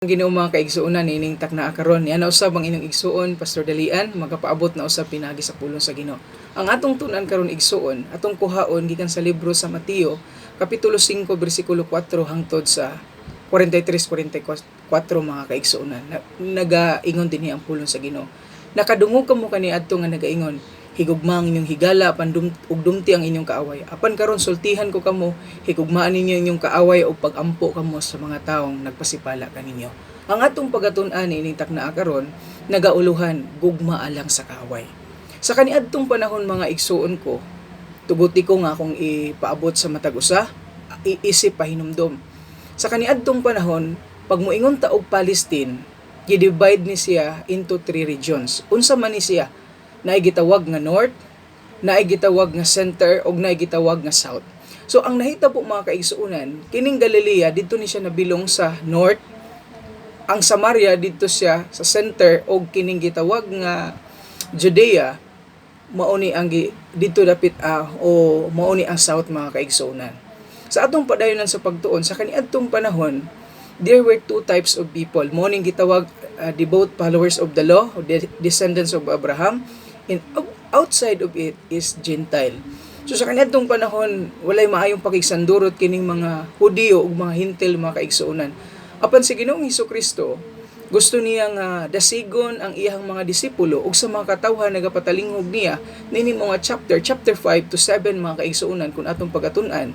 Ginoo mga kaigsuonan nining takna karon niya na usab ang inyong igsuon Pastor Dalian magapaabot na usab pinagi sa pulong sa Ginoo. Ang atong tun-an karon igsuon atong kuhaon gikan sa libro sa Mateo kapitulo 5 bersikulo 4 hangtod sa 43-44 mga kaigsuonan. Nagaingon dinhi ang pulong sa Ginoo. Nakadungog kamo kaniadto nga nagaingon, higugma ang inyong higala apan ug dumti ang inyong kaaway. Apan karon sultihan ko kamo, higugmaan ninyo inyong kaaway o pagampo kamo sa mga taong nagpasipala kaninyo. Ang atong pagatun-an ining takna karon nagauluhan gugma alang sa kaaway. Sa kaniadtong panahon mga igsuon ko, tuguti ko nga akong ipaabot sa matag usa, iisip pahinumdom. Sa kaniadtong panahon, pag moingon ta og Palestine, gi-divide ni siya into 3 regions. Unsa man ni siya? Naay gitawag nga north, naay gitawag nga center, ug naay gitawag nga south. So ang nahita po mga kaigsuonan, kining Galilea didto ni siya nabilong sa north, ang Samaria didto siya sa center, ug kining gitawag nga Judea mauni ang didto dapit o mauni ang south mga kaigsuonan. Sa atong padayonan sa pagtuon sa kaniadtong panahon, there were 2 types of people. Moning gitawag devout followers of the law, or descendants of Abraham, and outside of it is Gentile. So sa kaniadtong panahon, walay maayong pakigsandurot kining mga Hudiyo ug mga Hintil mga kaigsuonan. Apan si Ginoong Hesukristo, gusto niya nga dasigon ang iyang mga disipulo ug sa mga katawhan nagapatalingog niya nini mga chapter 5 to 7 mga kaigsuonan kung atong pagatun-an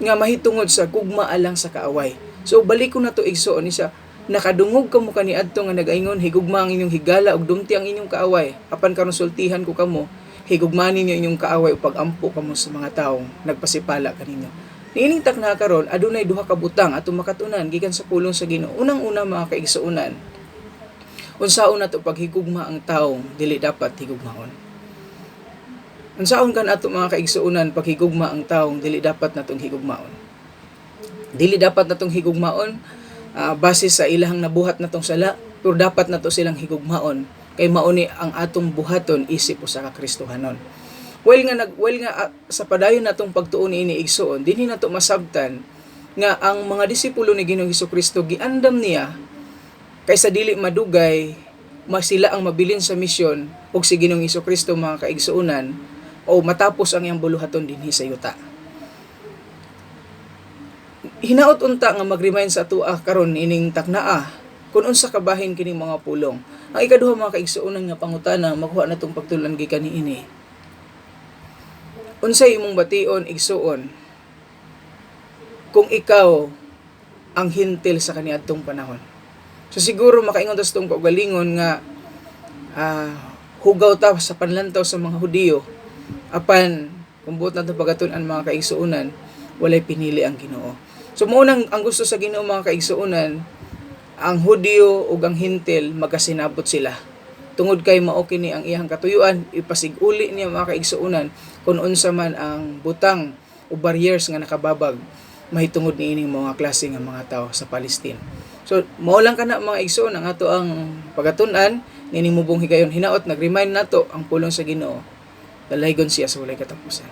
nga mahitungod sa gugma alang sa kaaway. So balik ko na to igsuon isa, nakadungog kamo kaniadto nga nagaingon, higugma ang inyong higala ug dumti ang inyong kaaway. Apan karon sultihan ko kamo, higugma ninyo inyong kaaway ug pagampo kamo sa mga taong nagpasipala kaninyo. Niining takna karon adunay duha ka butang atong makatunan gikan sa pulong sa Ginoo. Unang-una mga kaigsuonan, unsaon nato paghigugma ang taong dili dapat higugmaon? Unsaon kan ato mga kaigsuonan paghigugma ang taong dili dapat natong higugmaon? Dili dapat natong higugmaon base sa ilahang nabuhat natong sala, pero dapat nato silang higugmaon kay mauni ang atong buhaton isip usa ka Kristohanon. Well nga sa padayon natong pagtuon ini igsuon, dinhi nato masabtan nga ang mga disipulo ni Ginoong Hesukristo giandam niya kaysa dili madugay sila ang mabilin sa misyon ug si Ginoong Hesukristo mga kaigsuonan o matapos ang iyang buluhaton dinhi sa yuta. Hinaot unta nga mag-remind sa atoa karon ining taknaa kung unsa kabahin kining mga pulong. Ang ikaduha mga kaigsuonan nga pangutana makuha natong pagtulan gikan niini. Unsay imong bation igsuon kung ikaw ang hintil sa kaniadtong panahon? So siguro makaingon ta sa tong kaugalingon nga hugaw ta sa panlantaw sa mga Hudiyo, apan kung buot nato pagatun-an mga kaigsuonan, walay pinili ang Ginoo. So maunang ang gusto sa Ginoo mga kaigsuonan, ang Hudiyo ug ang Hintil magasinabot sila. Tungod kay mao kini ang iyang katuyuan, ipasig-uli niya mga kaigsuonan kung unsa man ang butang o barriers nga nakababag mahitungod niining mga klase nga mga tao sa Palestine. So mao lang kana mga igsuon ang ato ang pagatun-an nining mubong higayon. Hinaot nag-remind nato ang pulong sa Ginoo. Dalaygon siya sa walay katapusan.